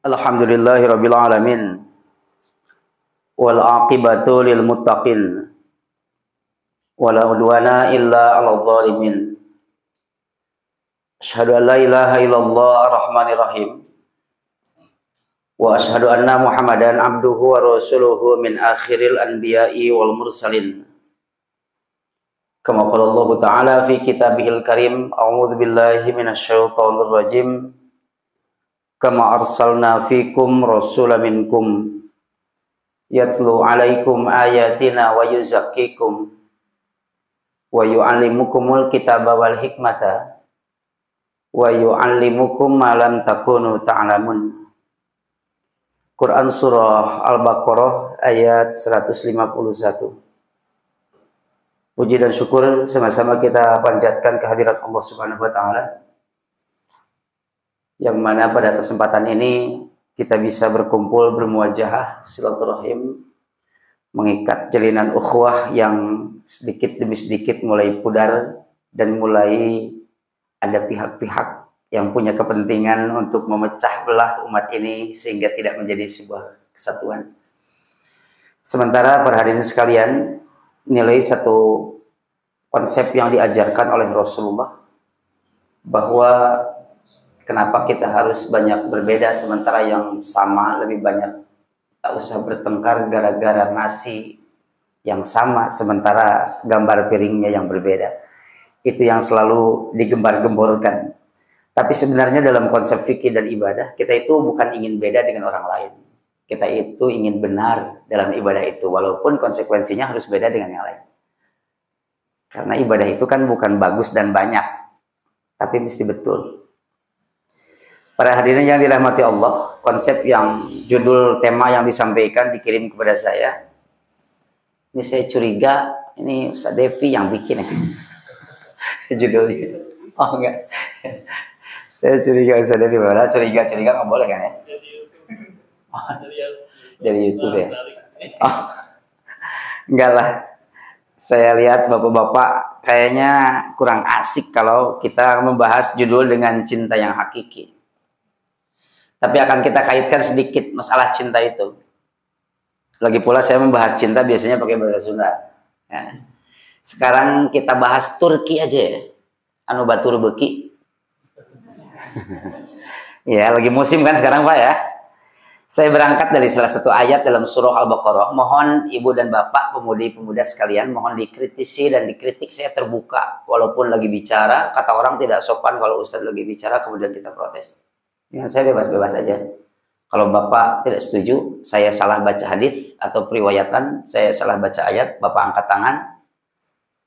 Alhamdulillahirabbil alamin wal aqibatu lil muttaqin wala udwana illa 'alal zalimin. Asyhadu an la ilaha illallah ar-rahmanir rahim wa asyhadu anna Muhammadan abduhu wa rasuluhu min akhiril anbiya'i wal mursalin. Kama qala Allah Ta'ala fi kitabihil karim, a'udzu billahi minasyaitonir rajim. Kama arsalna fikum rasulan minkum yatlu alaikum ayatina wa yuzakkikum wa yu'allimukumul kitaba wal hikmata wa yu'allimukum ma lam takunu ta'lamun. Quran surah Al-Baqarah ayat 151. Puji dan syukur sama-sama kita panjatkan kehadirat Allah Subhanahu wa taala, yang mana pada kesempatan ini kita bisa berkumpul bermuajahah silaturahim, mengikat jalinan ukhuwah yang sedikit demi sedikit mulai pudar dan mulai ada pihak-pihak yang punya kepentingan untuk memecah belah umat ini sehingga tidak menjadi sebuah kesatuan. Sementara para hadirin sekalian, nilai satu konsep yang diajarkan oleh Rasulullah bahwa kenapa kita harus banyak berbeda sementara yang sama lebih banyak. Tak usah bertengkar gara-gara nasi yang sama sementara gambar piringnya yang berbeda. Itu yang selalu digembar-gemborkan. Tapi sebenarnya dalam konsep fikih dan ibadah, kita itu bukan ingin beda dengan orang lain. Kita itu ingin benar dalam ibadah itu, walaupun konsekuensinya harus beda dengan yang lain. Karena ibadah itu kan bukan bagus dan banyak, tapi mesti betul. Para hadirin yang dirahmati Allah, konsep yang judul tema yang disampaikan dikirim kepada saya. Ini saya curiga, ini Ustaz Devi yang bikin ya. Judulnya. Oh enggak. Saya curiga Ustaz Devi, malah curiga nggak boleh kan ya? Oh, dari YouTube ya. Oh, enggak lah. Saya lihat bapak-bapak kayaknya kurang asik kalau kita membahas judul dengan cinta yang hakiki. Tapi akan kita kaitkan sedikit masalah cinta itu. Lagi pula saya membahas cinta biasanya pakai bahasa Sunda. Ya. Sekarang kita bahas Turki aja ya. Anu batur beki. Ya, lagi musim kan sekarang Pak ya. Saya berangkat dari salah satu ayat dalam surah Al-Baqarah. Mohon ibu dan bapak, pemudi-pemuda sekalian, mohon dikritisi dan dikritik. Saya terbuka. Walaupun lagi bicara, kata orang tidak sopan kalau Ustaz lagi bicara kemudian kita protes. Dengan saya bebas-bebas aja. Kalau bapak tidak setuju, saya salah baca hadis atau periwayatan, saya salah baca ayat, bapak angkat tangan,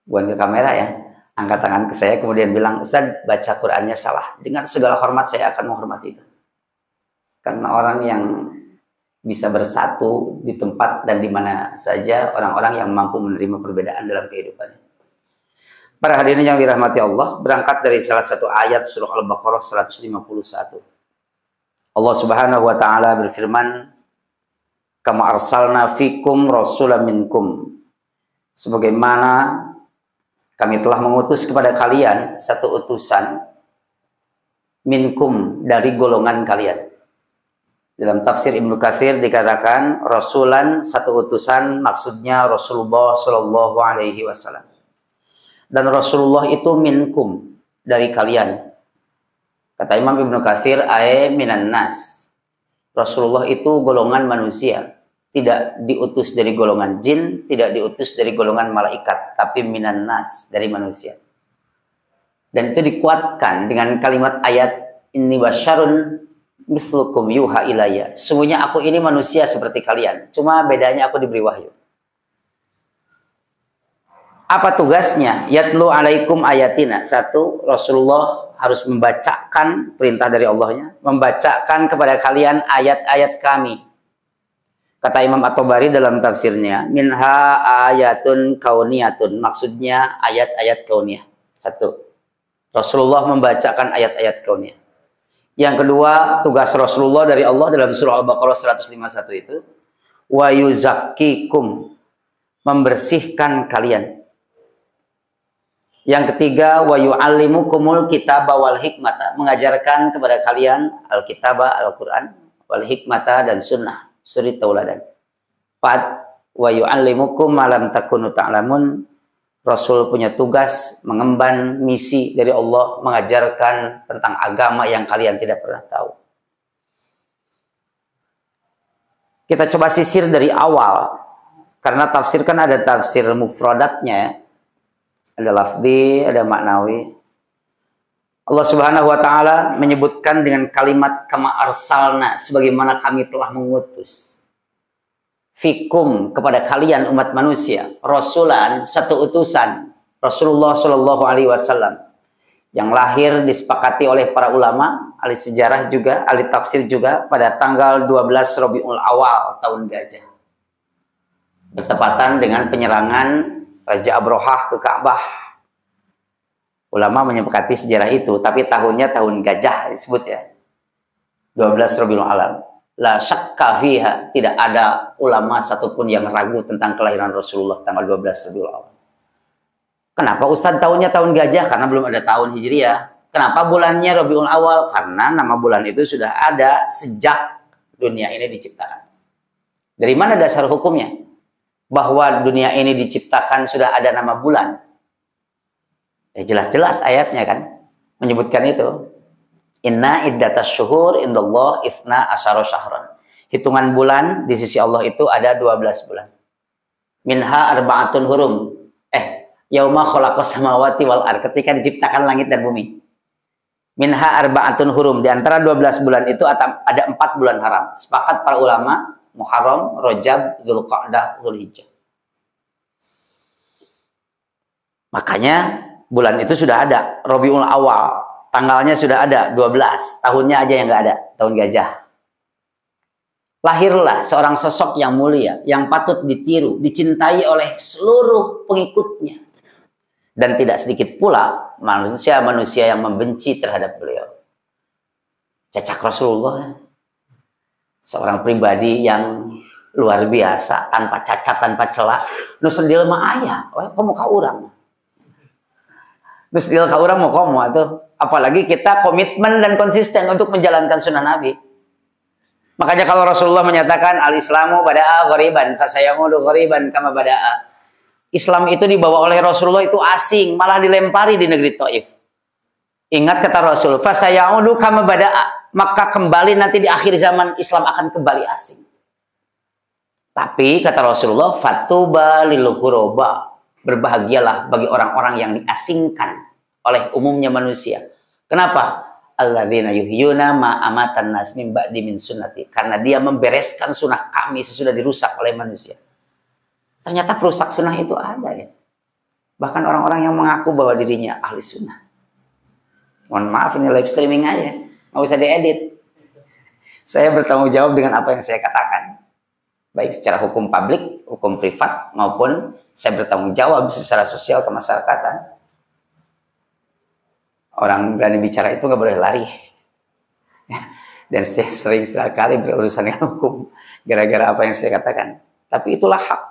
bukan ke kamera ya, angkat tangan ke saya, kemudian bilang, Ustaz baca Qurannya salah. Dengan segala hormat saya akan menghormati itu. Karena orang yang bisa bersatu di tempat dan di mana saja, orang-orang yang mampu menerima perbedaan dalam kehidupannya. Para hadirin yang dirahmati Allah, berangkat dari salah satu ayat surah Al-Baqarah 151. Allah Subhanahu wa taala berfirman, "Kama arsalna fikum rasulan minkum." Sebagaimana kami telah mengutus kepada kalian satu utusan minkum, dari golongan kalian. Dalam tafsir Ibnu Katsir dikatakan rasulan, satu utusan, maksudnya Rasulullah Shallallahu alaihi wasallam. Dan Rasulullah itu minkum, dari kalian. Kata Imam Ibnu Katsir, ae minan nas. Rasulullah itu golongan manusia, tidak diutus dari golongan jin, tidak diutus dari golongan malaikat, tapi minan nas, dari manusia. Dan itu dikuatkan dengan kalimat ayat, inni basyarun mislukum yuha ilayya. Sesungguhnya aku ini manusia seperti kalian, cuma bedanya aku diberi wahyu. Apa tugasnya? Yatlu alaikum ayatina. Satu, Rasulullah harus membacakan perintah dari Allahnya, membacakan kepada kalian ayat-ayat kami. Kata Imam At-Tabari dalam tafsirnya, minha ayatun kauniyatun, maksudnya ayat-ayat kauniyah. Satu, Rasulullah membacakan ayat-ayat kauniyah. Yang kedua, tugas Rasulullah dari Allah dalam surah Al-Baqarah 151 itu, wa yuzakkikum, membersihkan kalian. Yang ketiga, wa yu'allimukumul kitaba wal hikmata, mengajarkan kepada kalian al-kitaba, Al-Qur'an, wal hikmata dan sunnah, suri tauladan. 4 wa yu'allimukum ma lam takunu ta'lamun. Rasul punya tugas mengemban misi dari Allah, mengajarkan tentang agama yang kalian tidak pernah tahu. Kita coba sisir dari awal, karena tafsir kan ada tafsir mufradatnya, ada lafzi, ada maknawi. Allah Subhanahu wa taala menyebutkan dengan kalimat kama arsalna, sebagaimana kami telah mengutus. Fikum, kepada kalian umat manusia, rasulan, satu utusan, Rasulullah Shallallahu alaihi wasallam, yang lahir disepakati oleh para ulama, ahli sejarah juga, ahli tafsir juga, pada tanggal 12 Rabiul Awal tahun Gajah. Bertepatan dengan penyerangan Raja Abrahah ke Ka'bah. Ulama menyepakati sejarah itu, tapi tahunnya tahun Gajah disebut ya. 12 Rabiul Awal. La syakka fiha, tidak ada ulama satupun yang ragu tentang kelahiran Rasulullah tanggal 12 Rabiul Awal. Kenapa Ustadz tahunnya tahun Gajah? Karena belum ada tahun Hijriah. Kenapa bulannya Rabiul Awal? Karena nama bulan itu sudah ada sejak dunia ini diciptakan. Dari mana dasar hukumnya? Bahwa dunia ini diciptakan sudah ada nama bulan. Jelas-jelas ayatnya kan menyebutkan itu. Inna iddatas syuhur indallah ifna asyara syahran. Hitungan bulan di sisi Allah itu ada 12 bulan. Minha arba'atun hurum. Yauma khalaqas samawati wal ard, ketika diciptakan langit dan bumi. Minha arba'atun hurum, di antara 12 bulan itu ada 4 bulan haram. Sepakat para ulama, Muharram, Rajab, Dzulqa'dah, Dzulhijjah. Makanya bulan itu sudah ada, Rabiul Awal, tanggalnya sudah ada, 12, tahunnya aja yang nggak ada, tahun Gajah. Lahirlah seorang sosok yang mulia, yang patut ditiru, dicintai oleh seluruh pengikutnya. Dan tidak sedikit pula manusia-manusia yang membenci terhadap beliau. Cacak Rasulullah, seorang pribadi yang luar biasa, tanpa cacat, tanpa celah. Nu sendil mah aya, kamu ka urang. Terus dia ke orang mau komo tuh. Apalagi kita komitmen dan konsisten untuk menjalankan sunnah Nabi. Makanya kalau Rasulullah menyatakan al-Islamu bada'a ghariban fasayamudu ghariban kama bada'a. Islam itu dibawa oleh Rasulullah itu asing, malah dilempari di negeri Taif. Ingat kata Rasul, fasayamudu kama bada'a, maka kembali nanti di akhir zaman Islam akan kembali asing. Tapi kata Rasulullah, fatuba lil ghuraba. Berbahagialah bagi orang-orang yang diasingkan oleh umumnya manusia. Kenapa? Alladzina yuhyuna ma amatan nas min ba'di min sunnati. Karena dia membereskan sunnah kami sesudah dirusak oleh manusia. Ternyata perusak sunnah itu ada ya. Bahkan orang-orang yang mengaku bahwa dirinya ahli sunnah. Mohon maaf, ini live streaming aja, nggak usah diedit. Saya bertanggung jawab dengan apa yang saya katakan. Baik secara hukum publik, hukum privat, maupun saya bertanggung jawab secara sosial kemasyarakatan. Orang berani bicara itu nggak boleh lari. Dan saya sering sekali berurusan dengan hukum gara-gara apa yang saya katakan. Tapi itulah hak.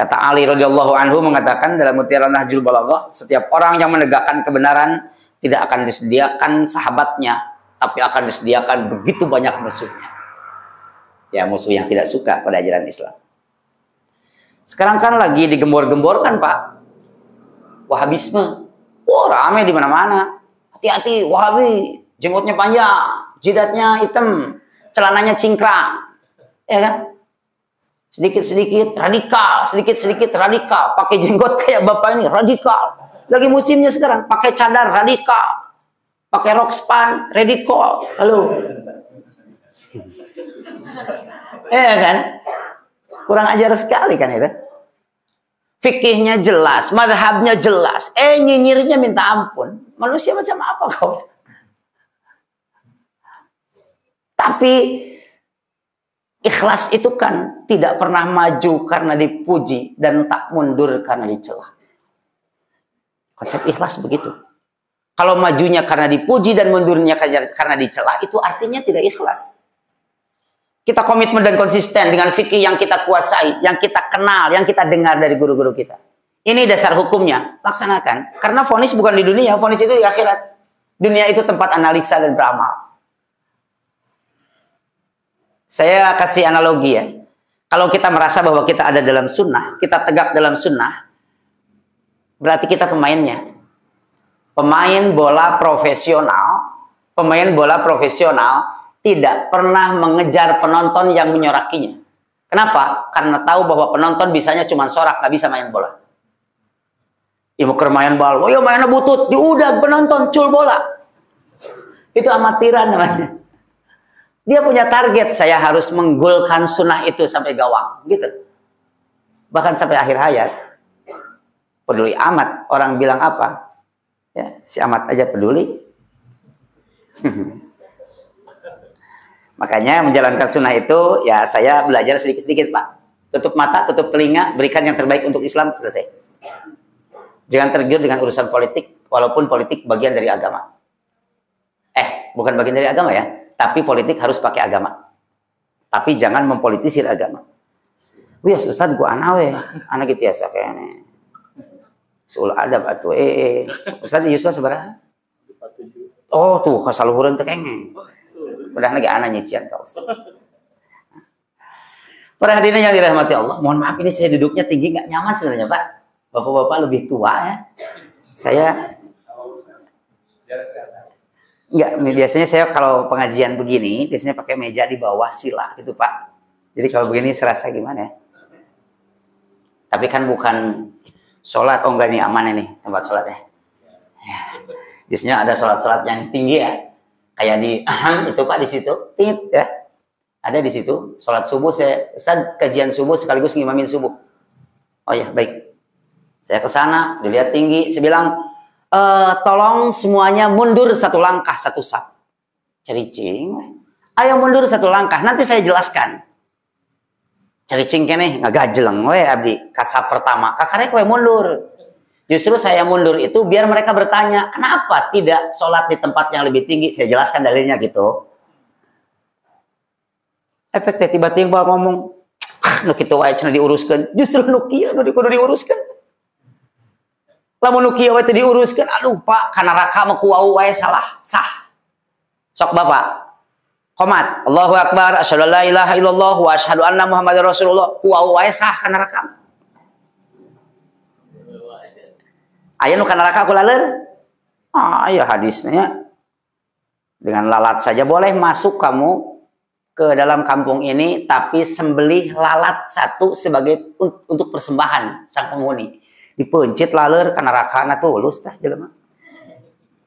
Kata Ali radhiyallahu anhu mengatakan dalam Mutiara Nahjul Balaghah, setiap orang yang menegakkan kebenaran tidak akan disediakan sahabatnya, tapi akan disediakan begitu banyak musuhnya. Ya, musuh yang tidak suka pada ajaran Islam. Sekarang kan lagi digembor-gemborkan, Pak. Wahabisme. Oh, rame di mana-mana. Hati-hati, Wahabi. Jenggotnya panjang, jidatnya hitam, celananya cingkrang. Ya kan? Sedikit-sedikit radikal, sedikit-sedikit radikal. Pakai jenggot kayak bapak ini, radikal. Lagi musimnya sekarang, pakai cadar radikal. Pakai rok span, radikal. Halo. Ya kan? Kurang ajar sekali kan itu. Fikihnya jelas, madhabnya jelas. Nyinyirnya minta ampun. Manusia macam apa kau? Tapi ikhlas itu kan tidak pernah maju karena dipuji dan tak mundur karena dicela. Konsep ikhlas begitu. Kalau majunya karena dipuji dan mundurnya karena dicela, itu artinya tidak ikhlas. Kita komitmen dan konsisten dengan fikih yang kita kuasai, yang kita kenal, yang kita dengar dari guru-guru kita. Ini dasar hukumnya, laksanakan. Karena vonis bukan di dunia, vonis itu di akhirat. Dunia itu tempat analisa dan beramal. Saya kasih analogi ya. Kalau kita merasa bahwa kita ada dalam sunnah, kita tegak dalam sunnah, berarti kita pemainnya. Pemain bola profesional tidak pernah mengejar penonton yang menyorakinya. Kenapa? Karena tahu bahwa penonton bisanya cuma sorak, nggak bisa main bola. Ibu main bola, oh ya mainnya butut, diudah penonton cul bola. Itu amatiran namanya. Dia punya target, saya harus menggolkan sunnah itu sampai gawang, gitu. Bahkan sampai akhir hayat, peduli amat orang bilang apa, ya si amat aja peduli. Makanya menjalankan sunnah itu, ya saya belajar sedikit-sedikit Pak. Tutup mata, tutup telinga, berikan yang terbaik untuk Islam, selesai. Jangan tergiur dengan urusan politik, walaupun politik bagian dari agama. Bukan bagian dari agama ya. Tapi politik harus pakai agama. Tapi jangan mempolitisir agama. Wih, Ustaz gua anak gitu ya kayaknya. Sul adab atuh Ustaz Yusuf seberapa? Oh tuh kasaluhureun teh kengeng. Padahal lagi anak nyician kau. Para hadirin yang dirahmati Allah, mohon maaf ini saya duduknya tinggi nggak nyaman sebenarnya Pak. Bapak-bapak lebih tua ya. Saya enggak, biasanya saya kalau pengajian begini, biasanya pakai meja di bawah sila gitu Pak. Jadi kalau begini serasa gimana ya? Tapi kan bukan sholat, oh enggak, ini aman ini tempat sholatnya. Ya. Biasanya ada sholat-sholat yang tinggi ya. Kayak di itu Pak di situ, tit ya. Ada di situ, sholat subuh saya, Ustaz kajian subuh sekaligus ngimamin subuh. Oh ya, baik. Saya ke sana, dilihat tinggi, saya bilang, tolong semuanya mundur satu langkah, satu saf. Cericing, ayo mundur satu langkah, nanti saya jelaskan. Cericing kene ngagajeleng we abdi kasap pertama, kakarek we mundur. Justru saya mundur itu biar mereka bertanya, kenapa tidak sholat di tempat yang lebih tinggi? Saya jelaskan dalilnya gitu. Efeknya tiba-tiba ngomong, nu kitu wae cenah diuruskeun. Justru nu kieu nu kudu diuruskeun. Lamun nu kieu wae teu diuruskeun, aduh Pak, kana raka mah kuau wae salah, sah. Sok Bapak. Qomat, Allahu Akbar, asyhadu an la ilaha illallah wa asyhadu anna Muhammadar Rasulullah. Kuau wae sah kana raka. Aya nu kana raka ku laleur? Aya hadisnya. Dengan lalat saja boleh masuk kamu ke dalam kampung ini, tapi sembelih lalat satu sebagai untuk persembahan sang penghuni. Dipencit laleur kana rakana tulus tah jelema.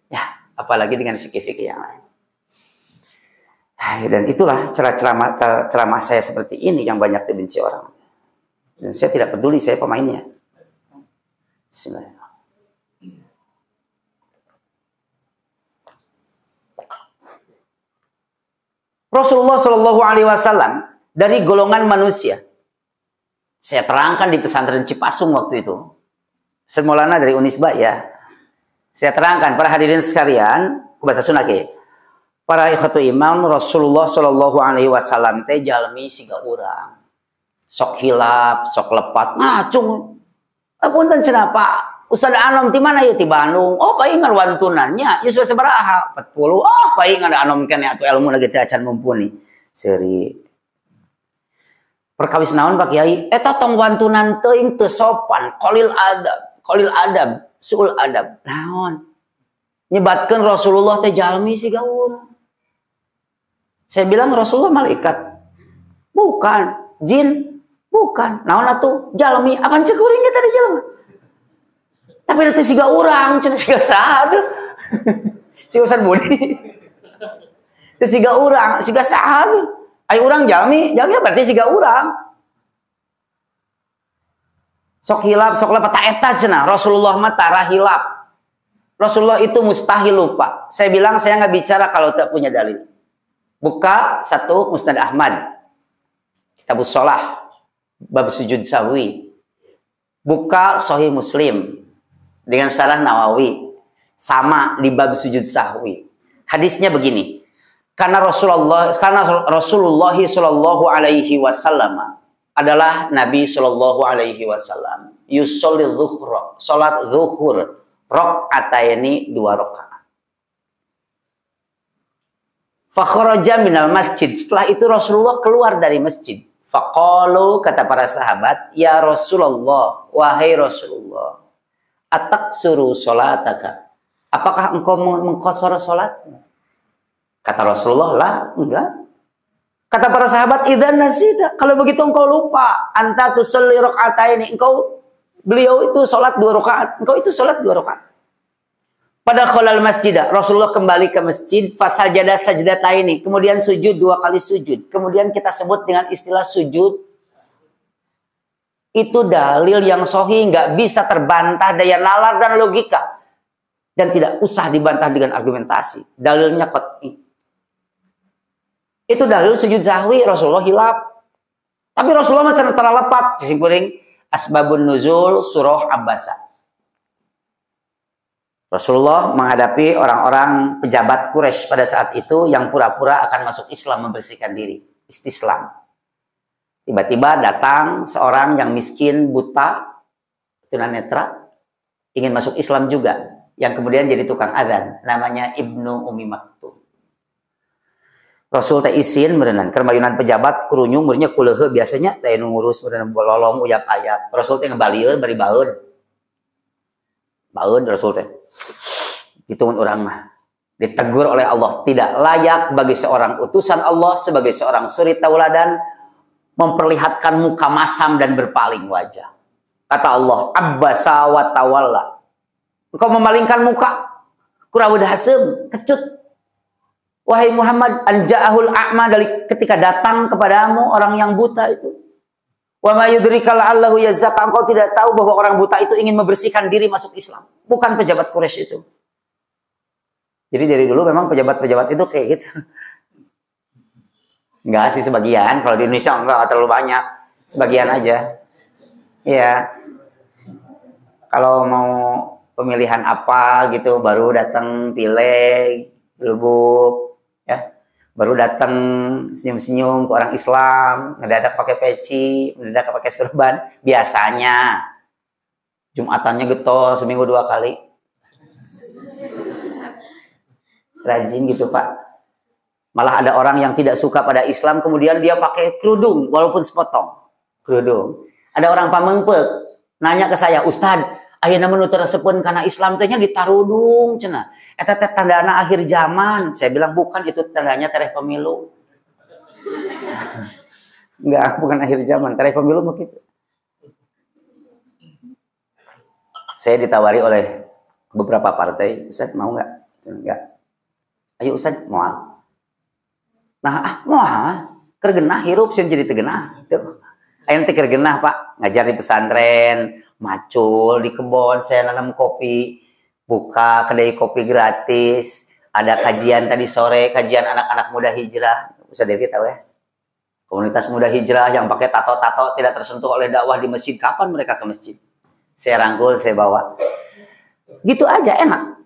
Ya, apalagi dengan fikih-fikih yang lain. Dan itulah ceramah saya seperti ini yang banyak dibenci orang. Dan saya tidak peduli, saya pemainnya. Bismillah. Rasulullah Shallallahu Alaihi Wasallam dari golongan manusia. Saya terangkan di pesantren Cipasung waktu itu. Semulanya dari Unisba ya. Saya terangkan para hadirin sekalian, bahasa Sunda ke. Para ikhwatu imam Rasulullah Shallallahu Alaihi Wasallam teh jalmi siga urang. Sok hilap, sok lepat, ngacung. Apunten cenah Pak. Ustaz Anom di mana ya di Bandung? Oh, paingan wantunannya. Ya sudah sabaraha? 40. Oh, paingan Anom kene atuh ilmu lagi teh acan mumpuni. Seri. Perkawis naon Pak Kiai? Eta tong wantunan teuing teu sopan, qalil adab, suul adab. Naon? Nyebatkeun Rasulullah teh jalmi siga urang. Saya bilang Rasulullah malaikat. Bukan, jin. Bukan. Naon atuh? Jalmi. Apaan cek kuring ge tadi jalmi? Tapi itu siga urang, cina siga saha tuh. Siga Ustaz Budi. Itu siga urang, siga saha tuh. Ai urang jalmi berarti siga urang. Sok hilap, sok lepat tak eta cenah. Rasulullah mah tara hilap. Rasulullah itu mustahil lupa. Saya bilang saya nggak bicara kalau tak punya dalil. Buka satu Musnad Ahmad. Kitabus Shalah. Bab sujud sahwi. Buka Sahih Muslim. Dengan Syarah Nawawi sama di bab sujud sahwi. Hadisnya begini. Karena Rasulullah Shallallahu Alaihi Wasallam adalah Nabi Shallallahu Alaihi Wasallam. Yusolli zuhur, salat zuhur, rakaataini 2 rakaat. Fa kharaja minal masjid. Setelah itu Rasulullah keluar dari masjid. Faqalu, kata para sahabat, ya Rasulullah, wahai Rasulullah, ataksuru salataka. Apakah engkau mengqasar salatmu? Kata Rasulullah, lah, enggak. Kata para sahabat, idzan nasita, kalau begitu engkau lupa, anta tusalli raka'ataini, beliau itu salat 2 rakaat, engkau itu salat 2 rakaat. Pada khalal masjidah, Rasulullah kembali ke masjid, fasajada sajdataini, kemudian sujud 2 kali sujud. Kemudian kita sebut dengan istilah sujud. Itu dalil yang sahih, nggak bisa terbantah daya nalar dan logika. Dan tidak usah dibantah dengan argumentasi. Dalilnya qat'i. Itu dalil sujud sahwi, Rasulullah hilaf. Tapi Rasulullah macam terlepat. Simpuling, asbabun nuzul surah Abbasah. Rasulullah menghadapi orang-orang pejabat Quraisy pada saat itu yang pura-pura akan masuk Islam, membersihkan diri. Istislam. Tiba-tiba datang seorang yang miskin, buta, tunanetra, ingin masuk Islam juga. Yang kemudian jadi tukang adzan. Namanya Ibnu Ummi Maktum. Rasul teh izin merenang. Kermayunan pejabat, kurunyung, murinya kulehe. Biasanya teh ngurus merenang bololong, uyap ayap. Rasul teh ngebalieur, bari baeun. Baeun Rasul teh. Itu orang mah. Ditegur oleh Allah. Tidak layak bagi seorang utusan Allah sebagai seorang suri tauladan memperlihatkan muka masam dan berpaling wajah. Kata Allah, abbasa wa tawalla. Engkau memalingkan muka. Kurawud hasem, kecut. Wahai Muhammad, anja'ahul a'ma, dari ketika datang kepadamu orang yang buta itu. Wa ma yudrika la'allahu yazakka, engkau tidak tahu bahwa orang buta itu ingin membersihkan diri masuk Islam. Bukan pejabat Quraisy itu. Jadi dari dulu memang pejabat-pejabat itu kayak gitu. Enggak sih sebagian, kalau di Indonesia enggak terlalu banyak. Sebagian aja. Iya. Kalau mau pemilihan apa gitu baru datang pileg, bilbuk, ya. Baru datang senyum-senyum ke orang Islam, ngedadak pakai peci, ngedadak pakai surban, biasanya. Jumatannya getol seminggu 2 kali. Rajin gitu, Pak. Malah ada orang yang tidak suka pada Islam, kemudian dia pakai kerudung, walaupun sepotong. Kerudung. Ada orang pamengpeuk, nanya ke saya, Ustad, ayeuna mah nu teu resepkeun kana Islam teh nya ditarudung cenah. Eta teh tandana akhir zaman. Saya bilang bukan, itu tandanya tarikh pemilu. Enggak, bukan akhir zaman, tarikh pemilu mah gitu. Saya ditawari oleh beberapa partai, Ustaz mau enggak? Enggak. Ayo Ustaz, moal. Nah, moal. Keur genah hirup sieun jadi teu genah. Ayeuna teh keur genah, Pak. Ngajar di pesantren, macul di kebon, saya nanam kopi, buka kedai kopi gratis, ada kajian tadi sore, kajian anak-anak muda hijrah. Ustaz Devi tahu ya? Komunitas muda hijrah yang pakai tato-tato tidak tersentuh oleh dakwah di masjid. Kapan mereka ke masjid? Saya rangkul, saya bawa. Gitu aja enak.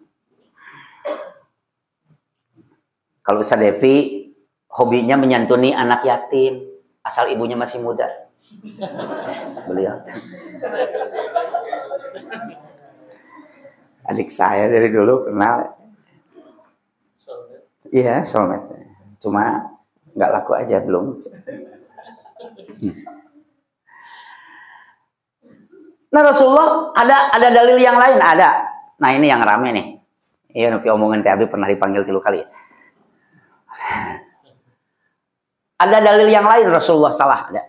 Kalau Ustaz Devi hobinya menyantuni anak yatim, asal ibunya masih muda. Beliau. Adik saya dari dulu kenal. Iya, soulmate. Cuma nggak laku aja belum. Nah Rasulullah ada dalil yang lain ada. Nah ini yang rame nih. Iya, nupi omongan Teh Abi pernah dipanggil 3 kali. Ada dalil yang lain Rasulullah salah ada.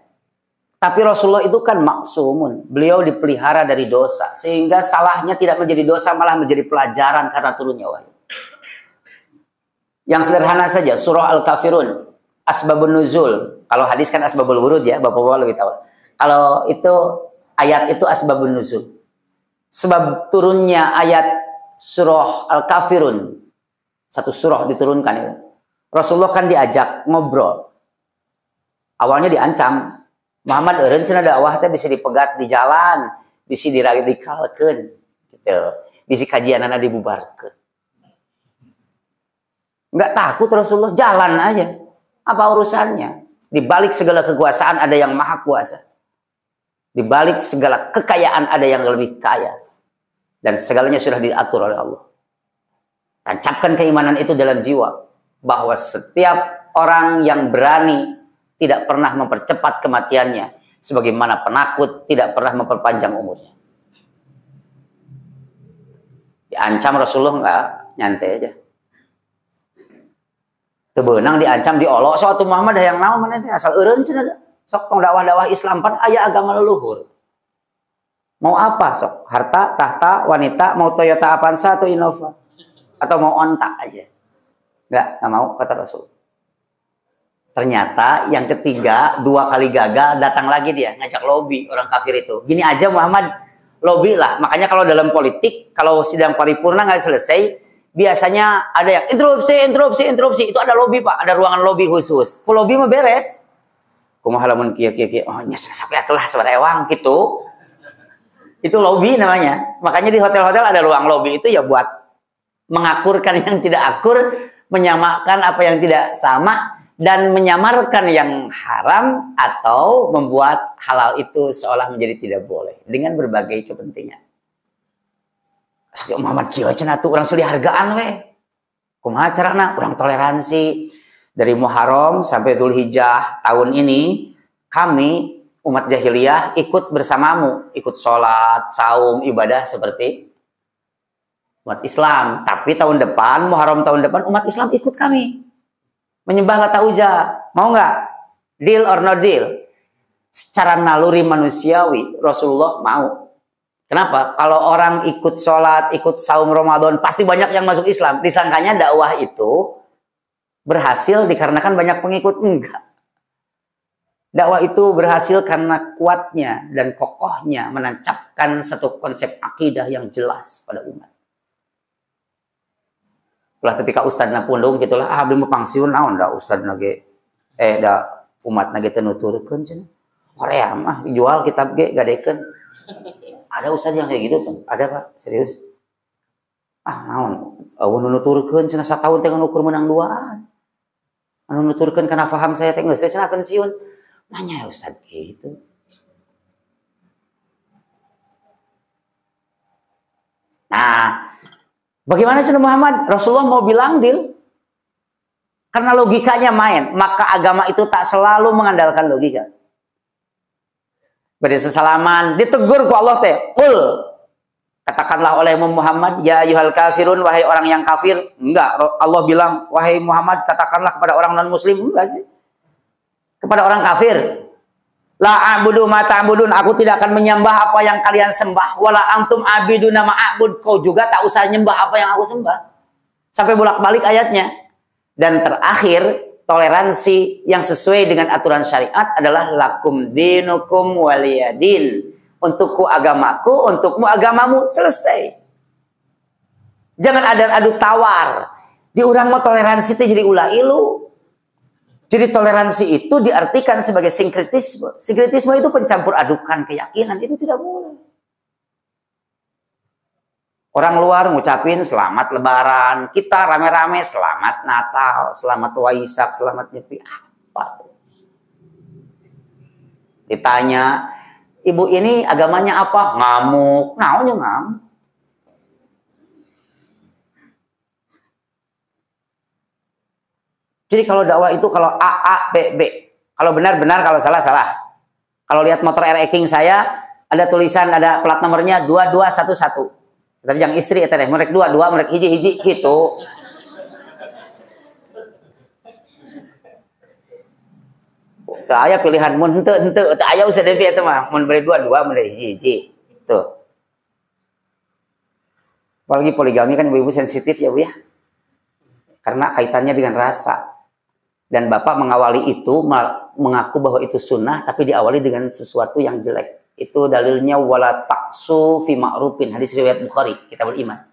Tapi Rasulullah itu kan maksumun. Beliau dipelihara dari dosa. Sehingga salahnya tidak menjadi dosa, malah menjadi pelajaran karena turunnya wahyu. Yang sederhana saja, surah Al-Kafirun, asbabun nuzul. Kalau hadis kan asbabul wurud ya, Bapak-bapak lebih tahu. Kalau itu, ayat itu asbabun nuzul. Sebab turunnya ayat surah Al-Kafirun. Satu surah diturunkan itu. Rasulullah kan diajak ngobrol. Awalnya diancam. Muhammad eureun cenah dakwah teh bisa dipegat di jalan, bisa diradikalkeun gitu. Bisa kajianana dibubarkeun. Enggak takut Rasulullah, jalan aja. Apa urusannya? Di balik segala kekuasaan ada yang maha kuasa. Di balik segala kekayaan ada yang lebih kaya. Dan segalanya sudah diatur oleh Allah. Tancapkan keimanan itu dalam jiwa. bahwa setiap orang yang berani tidak pernah mempercepat kematiannya, sebagaimana penakut tidak pernah memperpanjang umurnya. Diancam Rasulullah enggak nyantai aja. Tebenang diancam diolok suatu Muhammad yang naon mana teh asal eureun cenah sok tong dakwah-dakwah Islam pan aya agama leluhur. Mau apa sok? Harta, tahta, wanita, mau Toyota Avanza atau Innova? Atau mau ontak aja? Enggak mau kata Rasul. Ternyata yang ketiga 2 kali gagal datang lagi dia ngajak lobby orang kafir itu. Gini aja Muhammad, lobby lah. Makanya kalau dalam politik kalau sidang paripurna nggak selesai, biasanya ada yang interupsi. Itu ada lobby Pak, ada ruangan lobby khusus. Kalau lobby mah beres. Kumaha lamun kieu oh nya sampai atulah sabarewang gitu. Itu lobby namanya. Makanya di hotel-hotel ada ruang lobby itu ya buat mengakurkan yang tidak akur, menyamakan apa yang tidak sama, dan menyamarkan yang haram atau membuat halal itu seolah menjadi tidak boleh dengan berbagai kepentingan. Muhammad kieu cenah atuh urang seuli hargaan we. Kumaha carana? Urang toleransi. Dari Muharram sampai Dzulhijjah tahun ini kami umat jahiliyah ikut bersamamu, ikut sholat, saum, ibadah seperti umat Islam. Tapi tahun depan, Muharram tahun depan, umat Islam ikut kami menyembah Lata Uza. Mau nggak? Deal or no deal? Secara naluri manusiawi, Rasulullah mau. Kenapa? Kalau orang ikut sholat, ikut saum Ramadan, pasti banyak yang masuk Islam. Disangkanya dakwah itu berhasil dikarenakan banyak pengikut. Enggak. Dakwah itu berhasil karena kuatnya dan kokohnya menancapkan satu konsep akidah yang jelas pada umat. Ulah ketika ustadna pundung gitulah, abdi mah pangsiun naon da ustadna ge da umat nage teu nuturkeun cenah. Korea mah dijual kitab ge gadekeun. Ada ustad yang kayak gitu tuh, ada Pak, serius. Naon, anu nuturkeun cenah sataun teh ngukur menang duaan. Anu nuturkeun kana paham saya teh geus cenah pensiun. Nanya ya Ustaz gitu. Nah, bagaimana cenah Muhammad? Rasulullah mau bilang deal. Karena logikanya main, maka agama itu tak selalu mengandalkan logika. Berdiri salaman, ditegur ku Allah teh. Katakanlah oleh Muhammad, ya ayyuhal kafirun, wahai orang yang kafir. Enggak, Allah bilang, wahai Muhammad, katakanlah kepada orang non-muslim. Enggak sih. Kepada orang kafir. La a'budu ma ta'budun, aku tidak akan menyembah apa yang kalian sembah. Wala antum abiduna ma a'bud, kau juga tak usah nyembah apa yang aku sembah. Sampai bolak-balik ayatnya. Dan terakhir, toleransi yang sesuai dengan aturan syariat adalah lakum dinukum waliyadin. Untukku agamaku, untukmu agamamu, selesai. Jangan ada adu tawar. Di urang mau toleransi itu jadi ulah ilu. Jadi toleransi itu diartikan sebagai sinkretisme. Sinkretisme itu pencampur adukan keyakinan, itu tidak boleh. Orang luar ngucapin selamat lebaran, kita rame-rame selamat Natal, selamat Waisak, selamat Nyepi. Apa? Ditanya, ibu ini agamanya apa? Ngamuk. Naonnya ngamuk? Jadi kalau dakwah itu kalau A, A, B, B. Kalau benar, benar. Kalau salah, salah. Kalau lihat motor RE King saya, ada tulisan, ada plat nomornya 2211. Tadi yang istri, itu deh. Merek 22, merek hiji-hiji, gitu. Tuh, ayah pilihan. Mun hente. Tuh, ayah usah devi itu mah. Mun beri 22, mun beri hiji-hiji. Tuh. Apalagi poligami kan ibu-ibu sensitif ya Bu ya. Karena kaitannya dengan rasa. Dan Bapak mengawali itu, mengaku bahwa itu sunnah, tapi diawali dengan sesuatu yang jelek. Itu dalilnya wala taqsu fi ma'rufin, hadis riwayat Bukhari, Kitabul Iman.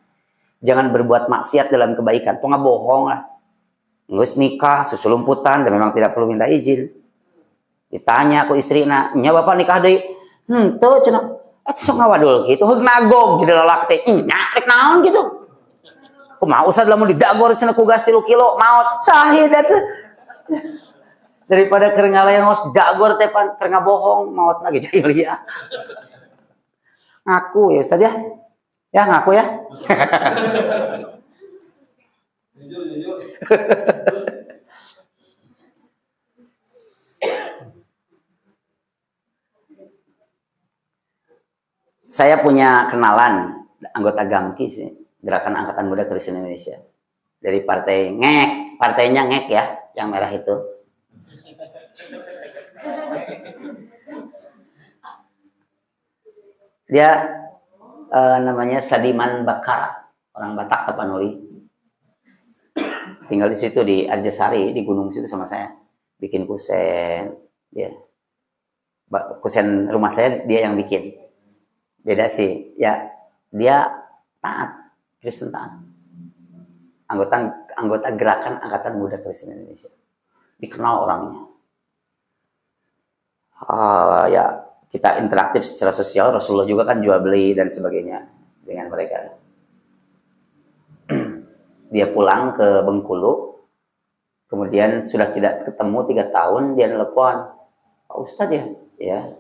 Jangan berbuat maksiat dalam kebaikan. Itu nggak bohong lah. Ngus nikah, susulumputan, dan memang tidak perlu minta izin. Ditanya aku istrina, nya Bapak nikah deui? Tuh cenah. Sok ngawadul gitu, heug nagog jadi lalaki teh. Nya rek naon gitu. Kumaha usah lamun didagor cenah ku gas 3 kilo maot. Sahih atuh. Daripada keur ngalayaos didagor teh pan keur ngabohong maot lagi jahiliyah. Ngaku ya Ustaz ya. Ya ngaku ya. Jujur. Saya punya kenalan anggota GAMKI sih, Gerakan Angkatan Muda Kristen Indonesia. Dari partai ngek, partainya ngek ya, yang merah itu. Dia namanya Sadiman Bakara, orang Batak Tapanuli. Tinggal di situ di Arjasari, di gunung situ sama saya. Bikin kusen, dia. Kusen rumah saya dia yang bikin. Beda sih, ya dia taat, Kristen taat. Anggota Gerakan Angkatan Muda Kristen Indonesia. Dikenal orangnya. Ya kita interaktif secara sosial. Rasulullah juga kan jual beli dan sebagainya dengan mereka. Dia pulang ke Bengkulu, kemudian sudah tidak ketemu 3 tahun, dia telepon, Pak Ustadz ya,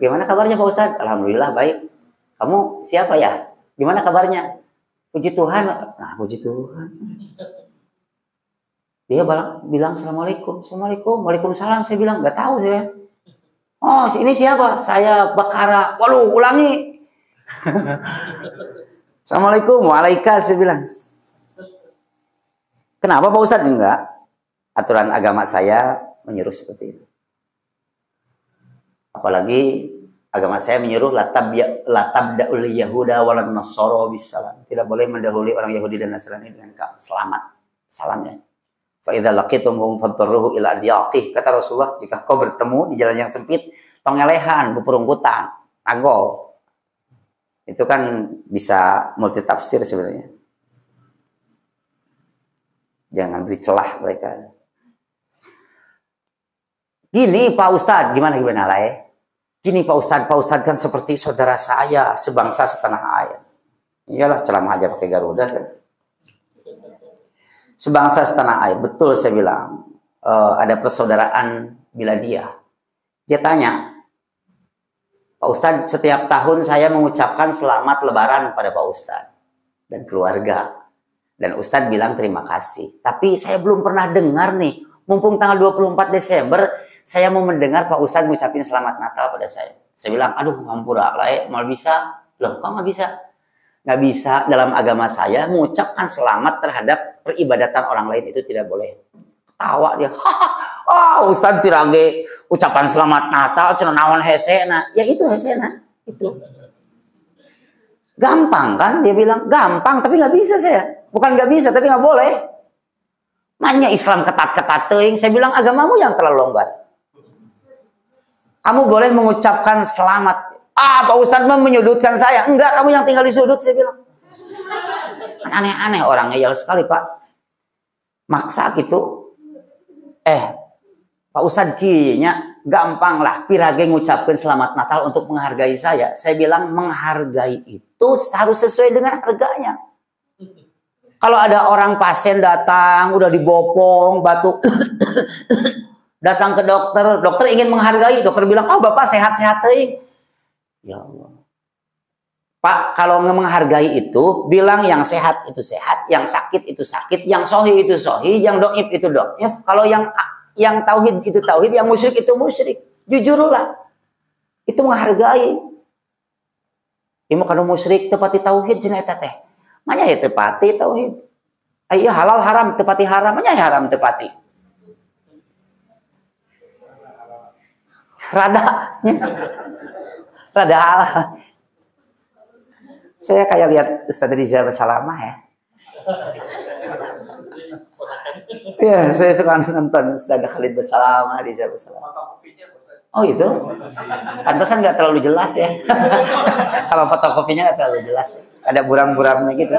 gimana kabarnya Pak Ustadz? Alhamdulillah baik. Kamu siapa ya? Gimana kabarnya? Puji Tuhan. Nah, puji Tuhan. Dia bilang Assalamualaikum. Assalamualaikum. Waalaikumsalam. Saya bilang nggak tahu saya. Oh, ini siapa? Saya Bakara. Waduh, ulangi. Assalamualaikum. Waalaikumsalam. Saya bilang. Kenapa Pak Ustadz? Enggak. Aturan agama saya menyuruh seperti itu. Apalagi agama saya menyuruh latabda'ul yahuda walan nasara bisalam. Tidak boleh mendahului orang Yahudi dan Nasrani dengan selamat. Salamnya. Fa idza laqitumuhum fadtarruhu ila diyaqih. Kata Rasulullah, jika kau bertemu di jalan yang sempit, tongelehan, bepurungkutan, nago. Itu kan bisa multi tafsir sebenarnya. Jangan beri celah mereka. Gini Pak Ustadz, gimana lah ya? Gini Pak Ustadz kan seperti saudara saya, sebangsa setanah air. Iyalah, ceramah aja pakai Garuda. Sebangsa setanah air, betul saya bilang. Ada persaudaraan bila dia tanya, Pak Ustadz, setiap tahun saya mengucapkan selamat lebaran pada Pak Ustadz dan keluarga. Dan Ustadz bilang terima kasih. Tapi saya belum pernah dengar nih, mumpung tanggal 24 Desember, saya mau mendengar Pak Ustadz ngucapin selamat Natal pada saya. Saya bilang, aduh ngampura lah, mal bisa. Loh, kok nggak bisa? Nggak bisa, dalam agama saya mengucapkan selamat terhadap peribadatan orang lain itu tidak boleh. Ketawa dia, Ustadz tirage ucapan selamat Natal, cenanawan hesena. Ya itu hesena, itu. Gampang kan? Dia bilang, gampang tapi nggak bisa saya. Bukan nggak bisa, tapi nggak boleh. Makanya Islam ketat-ketat teuing. Saya bilang agamamu yang terlalu longgar. Kamu boleh mengucapkan selamat. Pak Ustadz menyudutkan saya. Enggak, kamu yang tinggal di sudut, saya bilang. Kan aneh-aneh orangnya ya sekali Pak. Maksa gitu. Pak Ustadz kayaknya gampang lah. Pirage ngucapkan selamat Natal untuk menghargai saya. Saya bilang menghargai itu harus sesuai dengan harganya. Kalau ada orang pasien datang, udah dibopong, batuk, datang ke dokter, dokter ingin menghargai, dokter bilang, oh Bapak sehat-sehat teuing. Ya Allah. Pak, kalau menghargai itu, bilang yang sehat itu sehat, yang sakit itu sakit, yang sohi itu sohi, yang doib itu doib. Kalau yang tauhid itu tauhid, yang musyrik itu musyrik. Jujurlah. Itu menghargai. Imu kanu musyrik tepati tauhid cenah eta teh. Manya ya tepati tauhid. Iya halal haram tepati haram, manya haram tepati. Rada halal. Saya kayak lihat Ustaz Riza Bersalamah ya. Iya, saya suka nonton Ustaz Khalid Bersalamah, Riza Bersalamah. Oh itu? Pantesan nggak terlalu jelas ya. Kalau fotokopinya nggak terlalu jelas. Ada buram-buramnya gitu.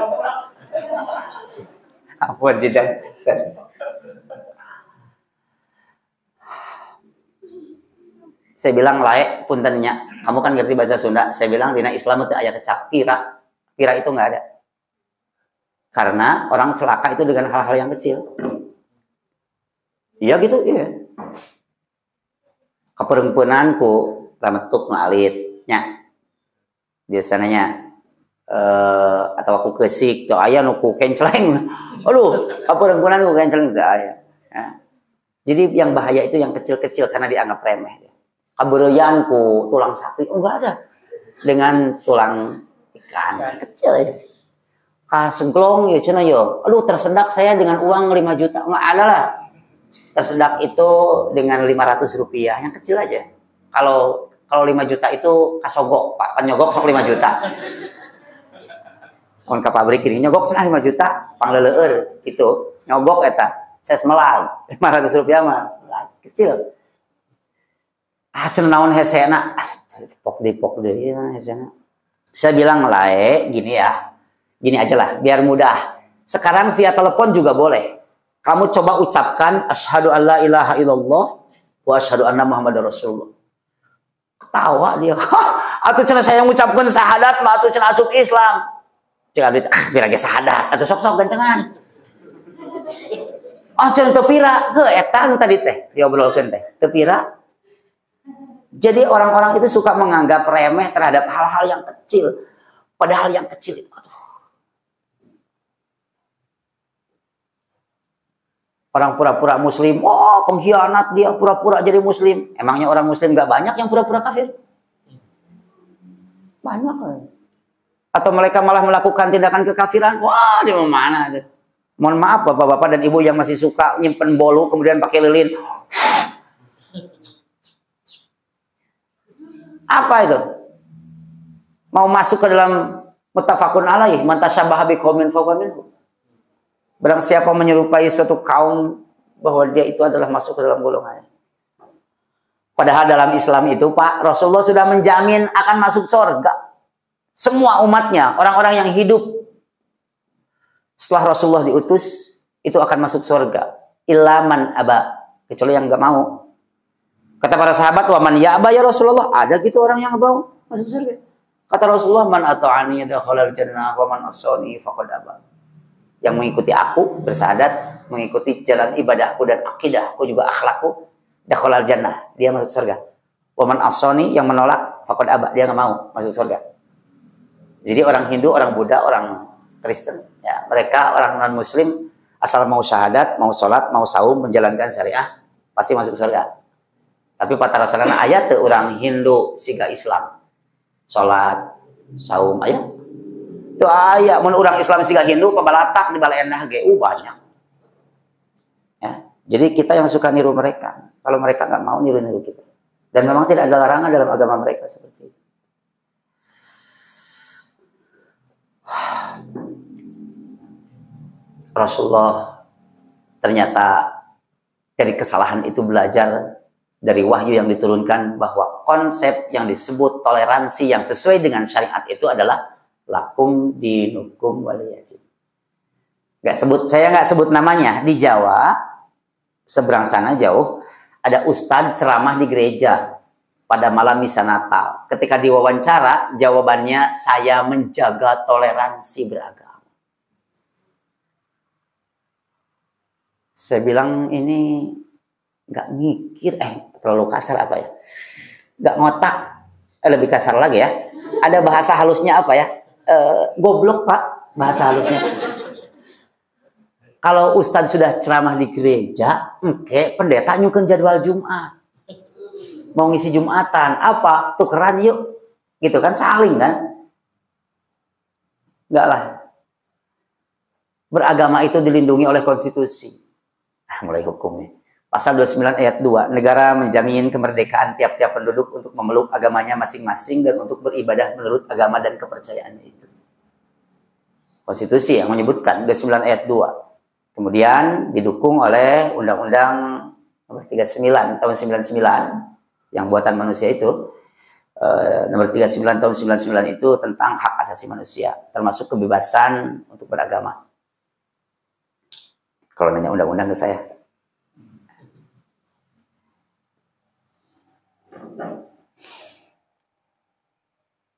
Apa jeda? Saya bilang laek puntennya. Kamu kan ngerti bahasa Sunda. Saya bilang dina Islam itu aya kecap. Kira itu nggak ada. Karena orang celaka itu dengan hal-hal yang kecil. Iya gitu, iya. Keperempuananku rametuk ngalitnya. Biasanya atau aku kesik tuh aya nu ku kenceleng. Aduh, keperempuananku kenceleng teh aya. Ya. Jadi yang bahaya itu yang kecil-kecil karena dianggap remeh. Kabereyanku tulang sapi, enggak ada. dengan tulang ikan kecil ya. Seglong ya cina yo. Aduh tersedak saya dengan uang 5 juta. Nggak ada lah. Tersedak itu dengan 500 rupiah. Yang kecil aja. Kalau 5 juta itu kasogok. Pak nyogok sok 5 juta. On ke pabrik ini nyogok cenah 5 juta. Pangleleur gitu. Nyogok eta. Saya semelag. 500 rupiah mah. Kecil. Cenah naon hesena. Pok deh hesena. Saya bilang lae gini ya. Gini aja lah, biar mudah. Sekarang via telepon juga boleh. Kamu coba ucapkan asyhadu alla ilaha illallah wa asyhadu anna muhammadar rasulullah. Ketawa dia. Atuh cenah saya ngucapkeun syahadat mah atuh cenah asup Islam. Cek abdi biar ge syahadat atuh sok-sok gancengan. Cenah teu pira, heuh eta nu tadi teh diobrolkeun teh. Teu pira. Jadi orang-orang itu suka menganggap remeh terhadap hal-hal yang kecil. Padahal yang kecil itu orang pura-pura muslim, oh pengkhianat dia pura-pura jadi muslim. Emangnya orang muslim gak banyak yang pura-pura kafir? Banyak kan? Atau mereka malah melakukan tindakan kekafiran? Wah, di mana? Mohon maaf bapak-bapak dan ibu yang masih suka nyimpen bolu kemudian pakai lilin. Apa itu? Mau masuk ke dalam muttafaqun alaih, man tashabbaha biqaumin fahuwa minhum. Barang siapa menyerupai suatu kaum bahwa dia itu adalah masuk ke dalam golongannya. Padahal dalam Islam itu Pak, Rasulullah sudah menjamin akan masuk surga. Semua umatnya, orang-orang yang hidup setelah Rasulullah diutus, itu akan masuk surga. Ilaman aba, kecuali yang enggak mau. Kata para sahabat, wa man ya'ba ya Rasulullah, ada gitu orang yang mau masuk surga. Kata Rasulullah, man ata'ani dakhalal jannah wa man asani faqad aba. Yang mengikuti aku bersyahadat, mengikuti jalan ibadahku dan akidahku juga akhlakku, dakhalal jannah, dia masuk surga. Wa man asani, yang menolak faqad aba, dia enggak mau masuk surga. Jadi orang Hindu, orang Buddha, orang Kristen, ya, mereka orang non Muslim asal mau syahadat, mau sholat, mau saum, menjalankan syariah, pasti masuk surga. Tapi pada rasanya ayat te orang Hindu siga Islam, sholat, saum, ayat itu ayat. Mun orang Islam siga Hindu, pabalatak di balaenah ge banyak. Ya, jadi kita yang suka niru mereka, kalau mereka nggak mau niru-niru kita. Dan memang tidak ada larangan dalam agama mereka seperti itu. Rasulullah ternyata dari kesalahan itu belajar dari wahyu yang diturunkan bahwa konsep yang disebut toleransi yang sesuai dengan syariat itu adalah lakum dinukum waliyadin. Saya nggak sebut namanya. Di Jawa seberang sana jauh ada ustadz ceramah di gereja pada malam misa Natal. Ketika diwawancara jawabannya, saya menjaga toleransi beragama. Saya bilang ini nggak mikir, terlalu kasar apa ya? Nggak ngotak, lebih kasar lagi ya. Ada bahasa halusnya apa ya? Goblok Pak, bahasa halusnya. Kalau ustadz sudah ceramah di gereja, pendeta nyukeun jadwal Jumat. Mau ngisi Jumatan, apa? Tukeran yuk. Gitu kan, saling kan? Enggak lah. Beragama itu dilindungi oleh konstitusi. Mulai hukumnya. Pasal 29 ayat 2, negara menjamin kemerdekaan tiap-tiap penduduk untuk memeluk agamanya masing-masing dan untuk beribadah menurut agama dan kepercayaannya itu. Konstitusi yang menyebutkan 29 ayat 2. Kemudian didukung oleh Undang-Undang nomor 39 tahun 99 yang buatan manusia itu. Nomor 39 tahun 99 itu tentang hak asasi manusia, termasuk kebebasan untuk beragama. Kalau nanya undang-undang ke saya.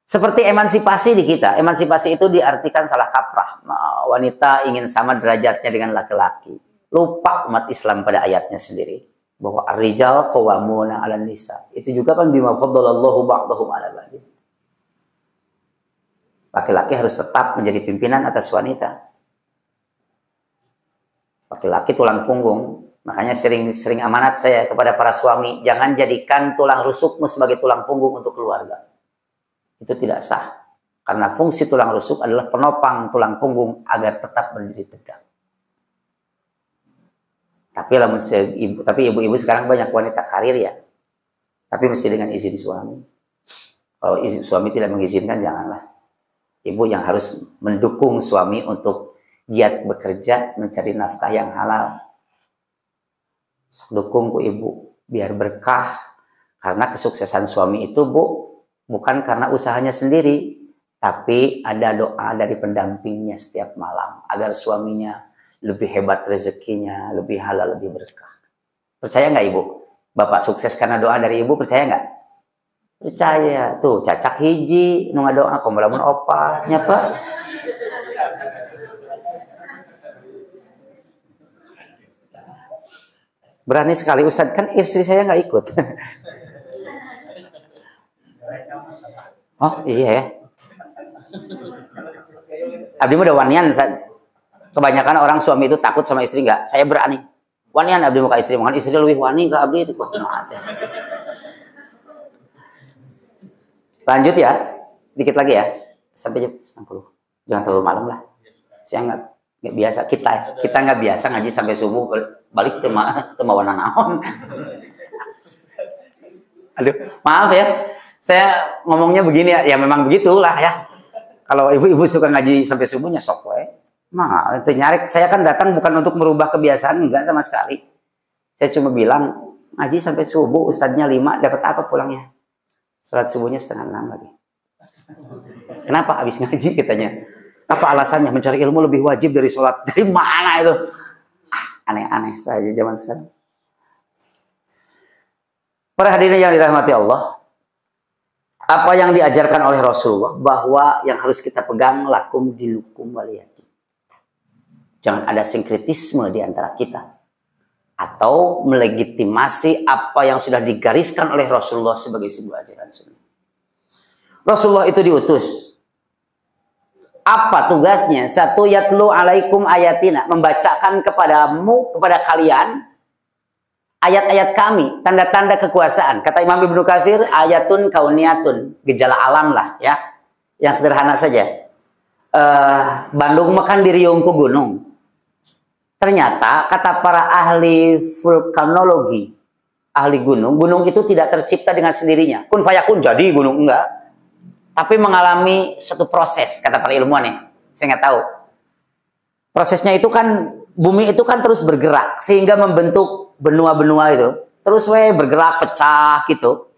Seperti emansipasi di kita. Emansipasi itu diartikan salah kaprah. Wanita ingin sama derajatnya dengan laki-laki. Lupa umat Islam pada ayatnya sendiri. Bahwa ar-rijal qawwamuna 'alan nisa. Itu juga kan bima faddalallahu ba'dahum 'ala ba'd. Laki-laki harus tetap menjadi pimpinan atas wanita. Laki-laki tulang punggung. Makanya sering amanat saya kepada para suami, jangan jadikan tulang rusukmu sebagai tulang punggung untuk keluarga. itu tidak sah. Karena fungsi tulang rusuk adalah penopang tulang punggung agar tetap berdiri tegak. Tapi ibu-ibu sekarang banyak wanita karir ya. Tapi mesti dengan izin suami. Kalau izin suami tidak mengizinkan, janganlah. Ibu yang harus mendukung suami untuk giat bekerja, mencari nafkah yang halal. Dukung Bu Ibu, biar berkah. Karena kesuksesan suami itu Bu, bukan karena usahanya sendiri, tapi ada doa dari pendampingnya setiap malam agar suaminya lebih hebat rezekinya, lebih halal, lebih berkah. Percaya nggak Ibu? Bapak sukses karena doa dari Ibu, percaya nggak? Percaya. Tuh, cacak hiji, nunga doa, komalamun opa, nyapa. Berani sekali Ustadz, kan istri saya nggak ikut. Oh iya ya. Abdi udah wanian, kebanyakan orang suami itu takut sama istri, nggak? Saya berani. Wanian abdi muka istri, mungkin istri lebih wani ke abdi. Lanjut ya, sedikit lagi ya, sampai jam 60. Jangan terlalu malam lah. Saya nggak biasa, kita nggak biasa ngaji sampai subuh, balik ke warna naon. Aduh, maaf ya, saya ngomongnya begini ya memang begitulah ya. Kalau ibu-ibu suka ngaji sampai subuhnya sok we. Nah, itu nyarek. Saya kan datang bukan untuk merubah kebiasaan, enggak sama sekali. Saya cuma bilang ngaji sampai subuh, ustadznya 5, dapat apa pulangnya? Salat subuhnya 5:30 lagi. Kenapa habis ngaji katanya? Apa alasannya? Mencari ilmu lebih wajib dari sholat. Dari mana itu? Aneh-aneh saja zaman sekarang. Para hadirin yang dirahmati Allah, apa yang diajarkan oleh Rasulullah bahwa yang harus kita pegang lakum dinukum waliyati. Jangan ada sinkretisme di antara kita atau melegitimasi apa yang sudah digariskan oleh Rasulullah sebagai sebuah ajaran sunnah. Rasulullah itu diutus. Apa tugasnya? Satu, yatlu alaikum ayatina, membacakan kepadamu, kepada kalian ayat-ayat kami, tanda-tanda kekuasaan. Kata Imam Ibnu Katsir, ayatun kauniyatun, gejala alam lah ya. Yang sederhana saja. Bandung makan di riung ku gunung. Ternyata kata para ahli vulkanologi, ahli gunung, gunung itu tidak tercipta dengan sendirinya. Kun fayakun jadi gunung, enggak. Tapi mengalami satu proses, kata para ilmuwan ya. Saya nggak tahu. Prosesnya itu kan, bumi itu kan terus bergerak sehingga membentuk benua-benua itu. Terus bergerak, pecah gitu.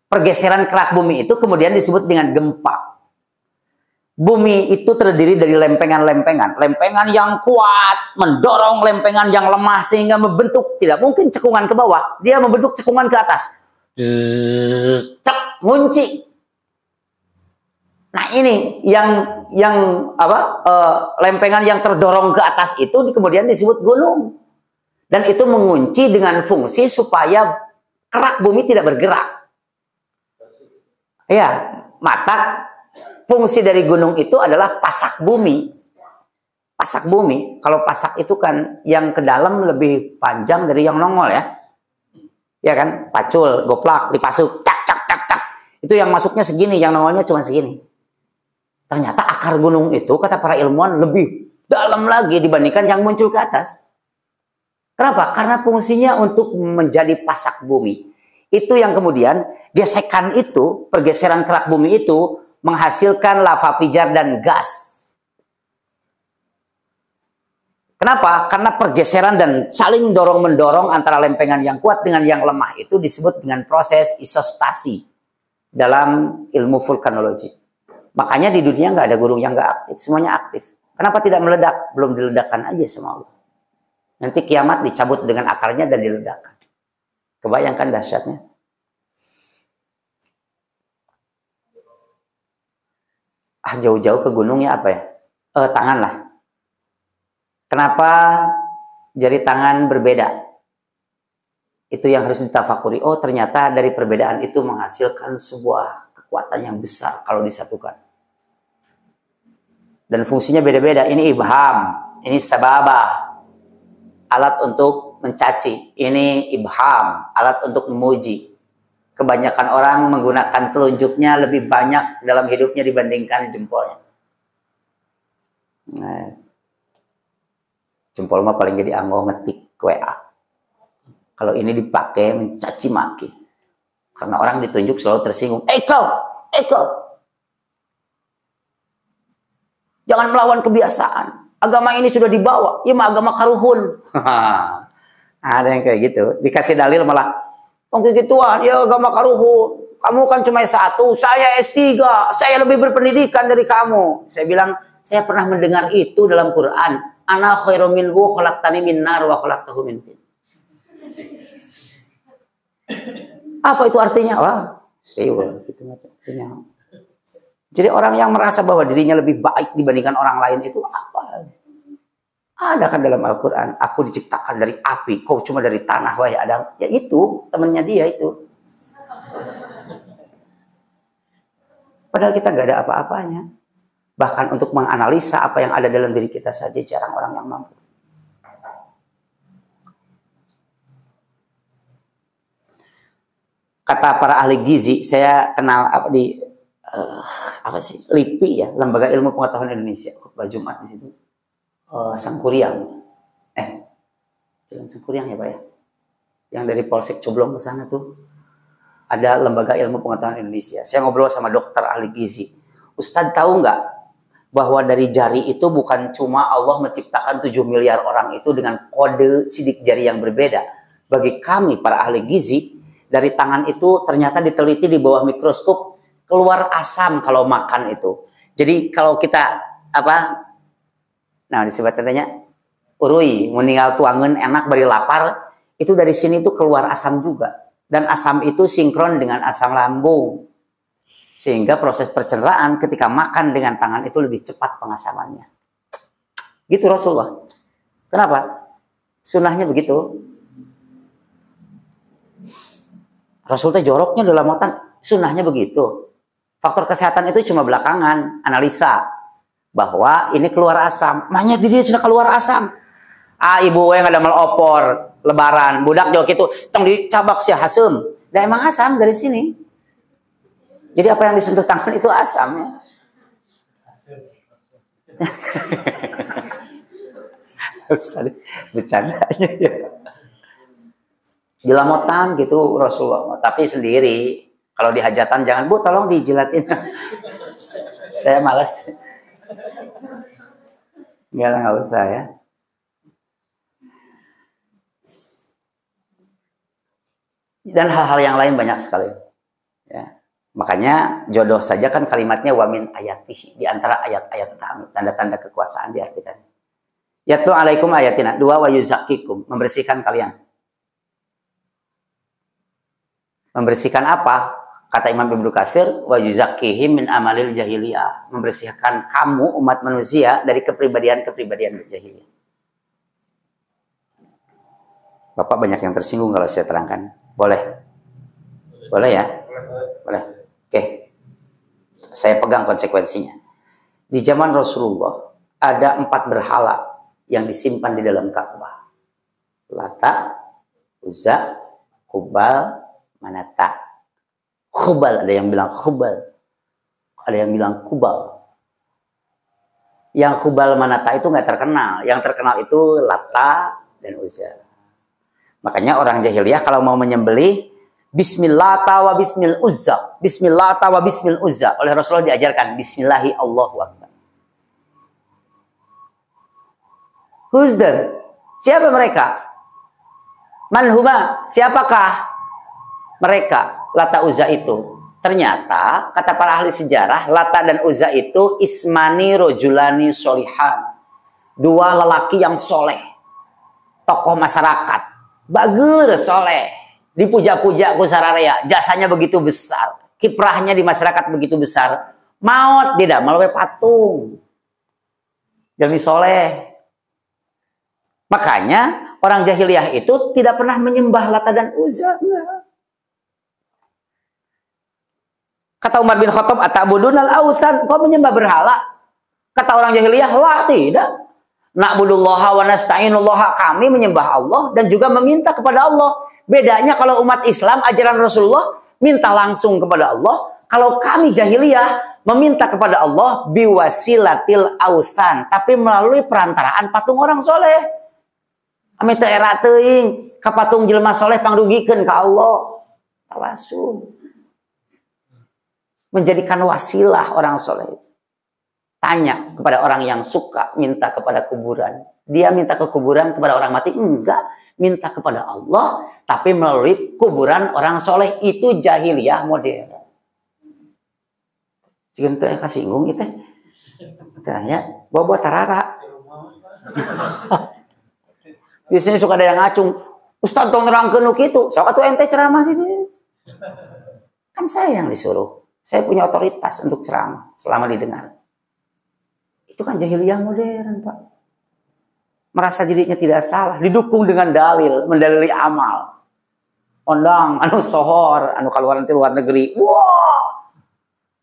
Pergeseran kerak bumi itu kemudian disebut dengan gempa. Bumi itu terdiri dari lempengan-lempengan. Lempengan yang kuat mendorong lempengan yang lemah sehingga membentuk, tidak mungkin cekungan ke bawah. Dia membentuk cekungan ke atas. Cek, ngunci. Nah ini lempengan yang terdorong ke atas itu kemudian disebut gunung. Dan itu mengunci dengan fungsi supaya kerak bumi tidak bergerak. Ya, mata fungsi dari gunung itu adalah pasak bumi. Pasak bumi, kalau pasak itu kan yang ke dalam lebih panjang dari yang nongol ya. Ya kan, pacul, goplak, dipasuk, cak, cak, cak, cak. Itu yang masuknya segini, yang nongolnya cuma segini. Ternyata akar gunung itu, kata para ilmuwan, lebih dalam lagi dibandingkan yang muncul ke atas. Kenapa? Karena fungsinya untuk menjadi pasak bumi. Itu yang kemudian, gesekan itu, pergeseran kerak bumi itu, menghasilkan lava pijar dan gas. Kenapa? Karena pergeseran dan saling dorong-mendorong antara lempengan yang kuat dengan yang lemah itu disebut dengan proses isostasi dalam ilmu vulkanologi. Makanya di dunia nggak ada gunung yang nggak aktif, semuanya aktif. Kenapa tidak meledak? Belum diledakkan aja sama Allah. Nanti kiamat dicabut dengan akarnya dan diledakkan. Kebayangkan dahsyatnya. Jauh-jauh ke gunungnya apa ya? Tangan lah. Kenapa jari tangan berbeda? Itu yang harus ditafakuri. Oh ternyata dari perbedaan itu menghasilkan sebuah kekuatan yang besar kalau disatukan. Dan fungsinya beda-beda. Ini ibham, ini sababah, alat untuk mencaci. Ini ibham, alat untuk memuji. Kebanyakan orang menggunakan telunjuknya lebih banyak dalam hidupnya dibandingkan jempolnya. Nah, jempol mah paling jadi anggo ngetik WA. Kalau ini dipakai mencaci maki. Karena orang ditunjuk selalu tersinggung. Kau. Jangan melawan kebiasaan. Agama ini sudah dibawa. Ya mah agama karuhun. Ada yang kayak gitu. Dikasih dalil malah. Gituan, ya agama karuhun. Kamu kan cuma S1, saya S3. Saya lebih berpendidikan dari kamu. Saya bilang, saya pernah mendengar itu dalam Quran. Ana khairum minhu khalaqtani min nar wa khalaqtahu min tin. Apa itu artinya? Wah, serius gitu artinya. Jadi orang yang merasa bahwa dirinya lebih baik dibandingkan orang lain itu apa? Ada kan dalam Al-Quran, aku diciptakan dari api, kau cuma dari tanah, wahai Adam. Ya itu, temannya dia itu. Padahal kita gak ada apa-apanya. Bahkan untuk menganalisa apa yang ada dalam diri kita saja, jarang orang yang mampu. Kata para ahli gizi, saya kenal LIPI ya, Lembaga Ilmu Pengetahuan Indonesia, khutbah Jumat di situ. Sangkuriang, Jalan Sangkuriang ya Pak ya, yang dari Polsek Coblong ke sana tuh ada Lembaga Ilmu Pengetahuan Indonesia. Saya ngobrol sama dokter ahli gizi. Ustadz tahu nggak bahwa dari jari itu bukan cuma Allah menciptakan 7 miliar orang itu dengan kode sidik jari yang berbeda. Bagi kami para ahli gizi, dari tangan itu ternyata diteliti di bawah mikroskop keluar asam kalau makan itu. Jadi kalau kita disebut katanya urui meninggal tuangan enak beri lapar, itu dari sini tuh keluar asam juga, dan asam itu sinkron dengan asam lambung, sehingga proses pencernaan ketika makan dengan tangan itu lebih cepat pengasamannya. Gitu Rasulullah. Kenapa? Sunnahnya begitu. Rasul teh joroknya dalam otan, sunnahnya begitu. Faktor kesehatan itu cuma belakangan, analisa bahwa ini keluar asam. Manya di dia cina keluar asam. Ibu yang ada melopor lebaran, budak jauh gitu, tong dicabak si hasem. Dan emang asam dari sini. Jadi apa yang disentuh tangan itu asam ya. Bercandanya ya. Jelamotan gitu Rasulullah, tapi sendiri. Kalau di hajatan jangan, Bu tolong dijilatin. Saya malas. Nggak usah ya. Dan hal-hal yang lain banyak sekali. Ya. Makanya jodoh saja kan kalimatnya wamin ayatih. Di antara ayat-ayat kami, tanda-tanda kekuasaan diartikan. Yatlu alaikum ayatina. 2 wa yuzakkikum. Membersihkan kalian. Membersihkan apa? Kata Imam Ibnu Katsir, wa yuzakkihim min amalil jahiliyah. Membersihkan kamu umat manusia dari kepribadian-kepribadian jahiliyah. Bapak banyak yang tersinggung kalau saya terangkan. Boleh? Boleh ya? Boleh. Oke. Saya pegang konsekuensinya. Di zaman Rasulullah ada 4 berhala yang disimpan di dalam Ka'bah. Lata, Uzza, Hubal, Manata. Khubal, ada yang bilang Khubal, ada yang bilang Kubal. Yang Khubal Manata itu nggak terkenal, yang terkenal itu Lata dan Uzza. Makanya orang jahiliyah kalau mau menyembelih, Bismillah wa Bismil Uzza, Bismillah wa Bismil Uzza. Oleh Rasulullah diajarkan Bismillahi Allahu Akbar. Who's them? Siapa mereka? Manhuma? Siapakah mereka? Lata Uzza itu. Ternyata kata para ahli sejarah, Lata dan Uzza itu ismani rojulani solihan. 2 lelaki yang soleh, tokoh masyarakat, bager soleh, dipuja-puja ku sararea, jasanya begitu besar, kiprahnya di masyarakat begitu besar. Maut tidak melalui patung. Jami soleh. Makanya orang jahiliyah itu tidak pernah menyembah Lata dan Uzza. Kata Umar bin Khattab, atabudunal ausan, kau menyembah berhala? Kata orang jahiliyah, la, tidak. Na'budullaha wa nasta'inullaha, kami menyembah Allah dan juga meminta kepada Allah. Bedanya kalau umat Islam, ajaran Rasulullah, minta langsung kepada Allah. Kalau kami jahiliyah meminta kepada Allah biwasilatil ausan, tapi melalui perantaraan patung orang soleh. Ame teu era teuing ka patung jelema soleh pangdugikeun ka Allah. Tawasul. Menjadikan wasilah orang soleh. Tanya kepada orang yang suka minta kepada kuburan. Dia minta ke kuburan kepada orang mati? Enggak. Minta kepada Allah, tapi melalui kuburan orang soleh. Itu jahiliyah modern. Jika itu kasih inggung gitu. Tanya, bawa tarara. Biasanya suka ada yang ngacung. Ustaz tong nerangkeun nu kitu. Sok atuh ente ceramah di sini. Kan saya yang disuruh. Saya punya otoritas untuk ceramah selama didengar. Itu kan jahiliyah modern, Pak. Merasa dirinya tidak salah, didukung dengan dalil, mendalili amal. Ondang, anu sohor, anu kaluaran di luar negeri. Wah!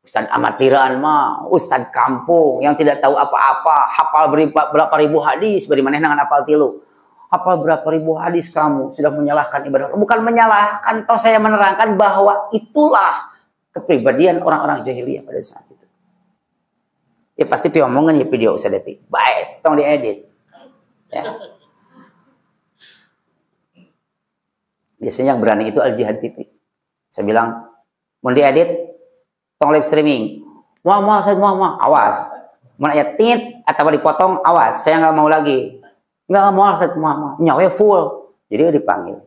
Ustaz amatiran mah, ustaz kampung yang tidak tahu apa-apa, hafal berapa ribu hadis, beri maneh nangan hafal tilu. Hafal berapa ribu hadis kamu sudah menyalahkan ibadah. Bukan menyalahkan, toh saya menerangkan bahwa itulah kepribadian orang-orang jahiliyah pada saat itu. Ya pasti omongan ya video Ustaz Depi. Baik, tong diedit. Ya. Biasanya yang berani itu Al Jihad TV. Saya bilang, mau diedit, tong live streaming. Mau, awas. Mau ayat tit atau dipotong, awas. Saya nggak mau lagi. Nggak mau, Ustaz, mau. Nyawa full. Jadi dipanggil.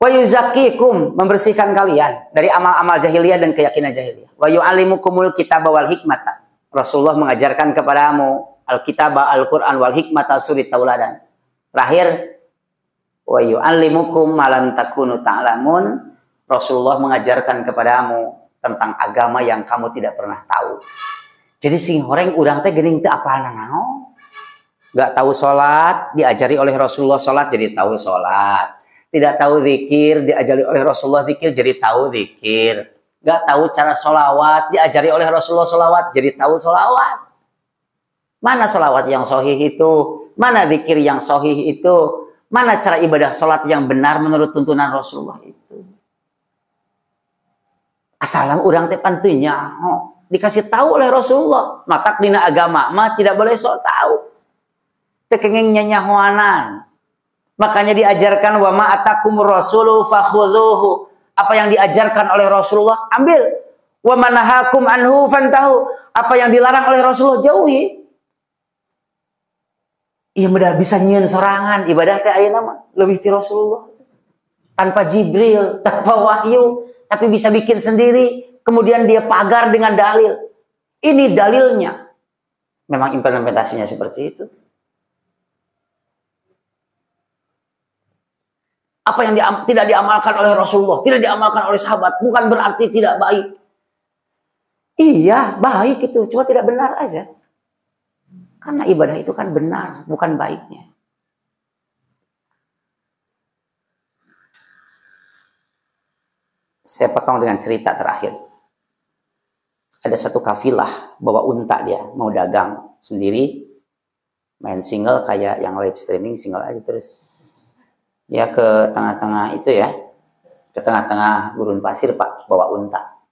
Wa yuzakkikum, membersihkan kalian dari amal-amal jahiliyah dan keyakinan jahiliyah. Wa yu'allimukumul kitaba wal hikmata. Rasulullah mengajarkan kepadamu al-kitaba, Al-Qur'an wal hikmata, suri tauladan. Terakhir, wa yu'allimukum ma lam takunu ta'lamun. Rasulullah mengajarkan kepadamu tentang agama yang kamu tidak pernah tahu. Jadi sing horeng urang teh geuning teu apalna naon. Enggak tahu salat, diajari oleh Rasulullah salat jadi tahu salat. Tidak tahu zikir, diajari oleh Rasulullah zikir, jadi tahu zikir. Gak tahu cara sholawat, diajari oleh Rasulullah sholawat, jadi tahu sholawat. Mana sholawat yang sahih itu? Mana zikir yang sahih itu? Mana cara ibadah sholat yang benar menurut tuntunan Rasulullah itu? Asalang urang teh pantunya, dikasih tahu oleh Rasulullah. Matak dina agama, mah tidak boleh sok tahu. Tekengeng nyanyahoanan. Makanya diajarkan wa ma atakumur rasulu fakhudhuhu. Apa yang diajarkan oleh Rasulullah ambil. Wa manahakum anhu fantahu. Apa yang dilarang oleh Rasulullah jauhi. Iya mudah bisa nyieun sorangan ibadah teh ayeuna mah leuwih ti Rasulullah. Tanpa Jibril, tanpa wahyu, tapi bisa bikin sendiri, kemudian dia pagar dengan dalil. Ini dalilnya. Memang implementasinya seperti itu. Apa yang tidak diamalkan oleh Rasulullah, tidak diamalkan oleh sahabat, bukan berarti tidak baik. Iya, baik itu, cuma tidak benar aja. Karena ibadah itu kan benar, bukan baiknya. Saya potong dengan cerita terakhir. Ada satu kafilah bawa unta dia, mau dagang sendiri, main single kayak yang live streaming, single aja terus. Ya ke tengah-tengah itu ya, ke tengah-tengah gurun pasir Pak, bawa unta.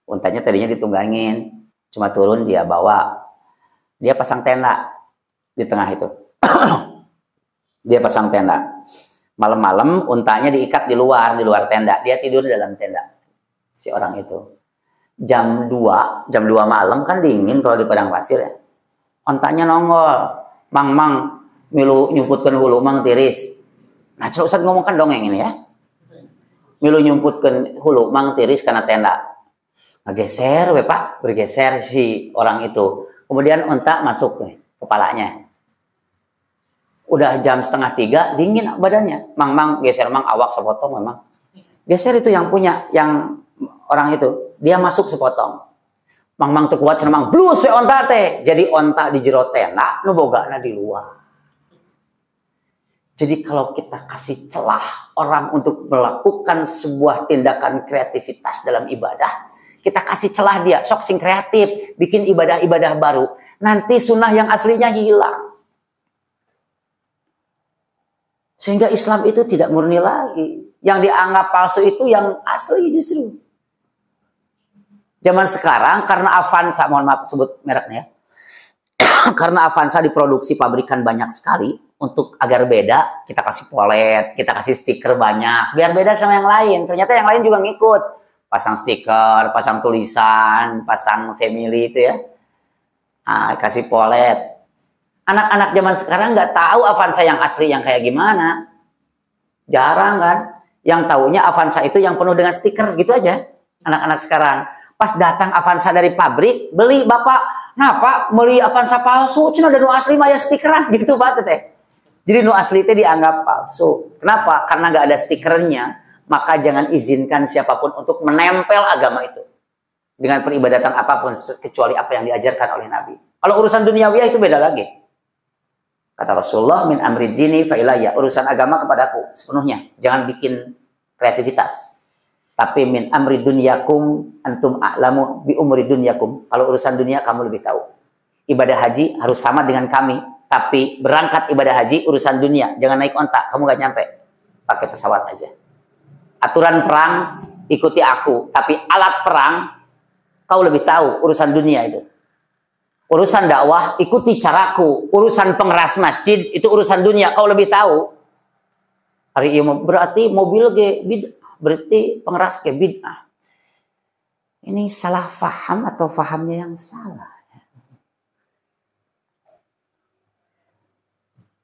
Untanya tadinya ditunggangin, cuma turun dia bawa. Dia pasang tenda di tengah itu. Dia pasang tenda. Malam-malam untanya diikat di luar tenda. Dia tidur di dalam tenda. Si orang itu. Jam 2 malam kan dingin kalau di padang pasir ya. Untanya nongol. Mang, milu nyumputkeun hulu mang tiris. Nah, Ustaz ngomongkan dongeng ini ya. Milu nyumputkeun hulu mang tiris kana tenda. Ngegeser we Pak, bergeser si orang itu. Kemudian unta masuk nih kepalanya. Udah jam 2:30 dingin badannya. Mang geser mang awak sepotong memang. Geser itu yang punya, yang orang itu. Dia masuk sepotong. Mang teu kuat cenah mang blus we onta teh. Jadi onta di jero tenda nu bogana di luar. Jadi kalau kita kasih celah orang untuk melakukan sebuah tindakan kreativitas dalam ibadah, kita kasih celah dia, sok sing kreatif, bikin ibadah-ibadah baru. Nanti sunnah yang aslinya hilang. Sehingga Islam itu tidak murni lagi. Yang dianggap palsu itu yang asli justru. Zaman sekarang karena Avanza, mohon maaf sebut mereknya ya. Karena Avanza diproduksi pabrikan banyak sekali, untuk agar beda, kita kasih polet, kita kasih stiker banyak, biar beda sama yang lain. Ternyata yang lain juga ngikut. Pasang stiker, pasang tulisan, pasang family itu ya. Nah, kasih polet. Anak-anak zaman sekarang nggak tahu Avanza yang asli yang kayak gimana. Jarang kan. Yang taunya Avanza itu yang penuh dengan stiker gitu aja. Anak-anak sekarang. Pas datang Avanza dari pabrik, beli bapak, kenapa beli Avanza palsu? Cina ada nu asli mah ya stikeran gitu Pak Teteh. Jadi nu asli itu dianggap palsu. Kenapa? Karena nggak ada stikernya, maka jangan izinkan siapapun untuk menempel agama itu dengan peribadatan apapun kecuali apa yang diajarkan oleh Nabi. Kalau urusan duniawi itu beda lagi. Kata Rasulullah, min amri dini fa ilayya, urusan agama kepadaku sepenuhnya. Jangan bikin kreativitas. Tapi min amri dunyakum antum a'lamu bi umri dunyakum. Kalau urusan dunia kamu lebih tahu. Ibadah haji harus sama dengan kami, tapi berangkat ibadah haji urusan dunia, jangan naik onta, kamu gak nyampe. Pakai pesawat aja. Aturan perang ikuti aku, tapi alat perang kau lebih tahu urusan dunia itu. Urusan dakwah ikuti caraku, urusan pengeras masjid itu urusan dunia, kau lebih tahu. Hari ini berarti mobil berarti pengeras ke bid'ah. Ini salah faham atau fahamnya yang salah?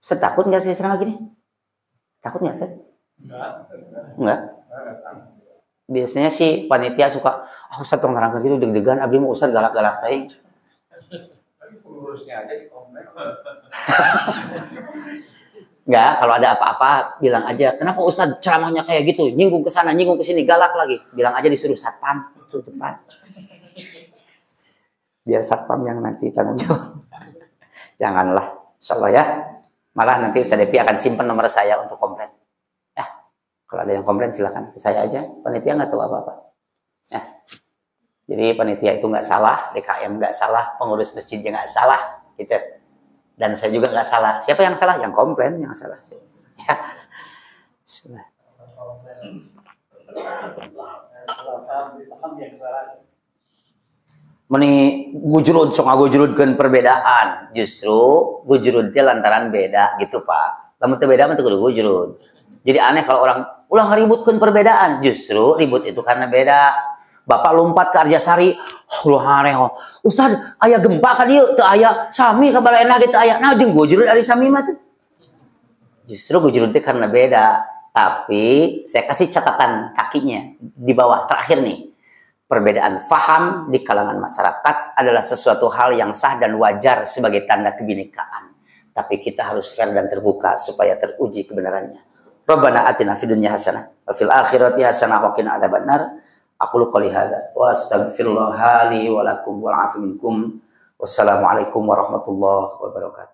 Ustaz, takut nggak sih selama gini? Takut nggak sih? Enggak. Biasanya sih panitia suka, Ustaz tolong nerangkan gitu deg-degan, abdi mau Ustaz galak-galak teh. Pengurusnya aja di komplek. Enggak, kalau ada apa-apa bilang aja, kenapa Ustaz ceramahnya kayak gitu, nyinggung ke sana, nyinggung ke sini, galak lagi. Bilang aja disuruh satpam, itu depan. Biar satpam yang nanti tanggung jawab. Janganlah, insyaallah ya. Malah nanti Ustaz Depi akan simpan nomor saya untuk komplain. Ya, kalau ada yang komplain silakan ke saya aja. Panitia nggak tahu apa-apa. Ya. Jadi panitia itu nggak salah, DKM nggak salah, pengurus masjidnya nggak salah, gitu. Dan saya juga nggak salah. Siapa yang salah? Yang komplain yang salah. Ya. Meni gujrud sok ngagujrudkeun perbedaan. Justru gujrudnya lantaran beda gitu, Pak. Lamun teu beda mah teu kudu gujrud. Jadi aneh kalau orang ulah ngaributkeun perbedaan. Justru ribut itu karena beda. Bapak lompat ke Arjasari, Ustad, aya gempa ka dieu, teu aya sami ka balaena ge teu aya. Nah jeung gujrud ari sami mah teh. Justru gujrud teh karena beda. Tapi saya kasih catatan kakinya di bawah terakhir nih. Perbedaan faham di kalangan masyarakat adalah sesuatu hal yang sah dan wajar sebagai tanda kebinekaan. Tapi kita harus fair dan terbuka supaya teruji kebenarannya. Rabbana atina fid dunya hasanah wa fil akhirati hasanah wa qina adzabannar. Aqulu qouli hadza wa astaghfirullah li wa lakum wal afu minkum. Wassalamualaikum warahmatullahi wabarakatuh.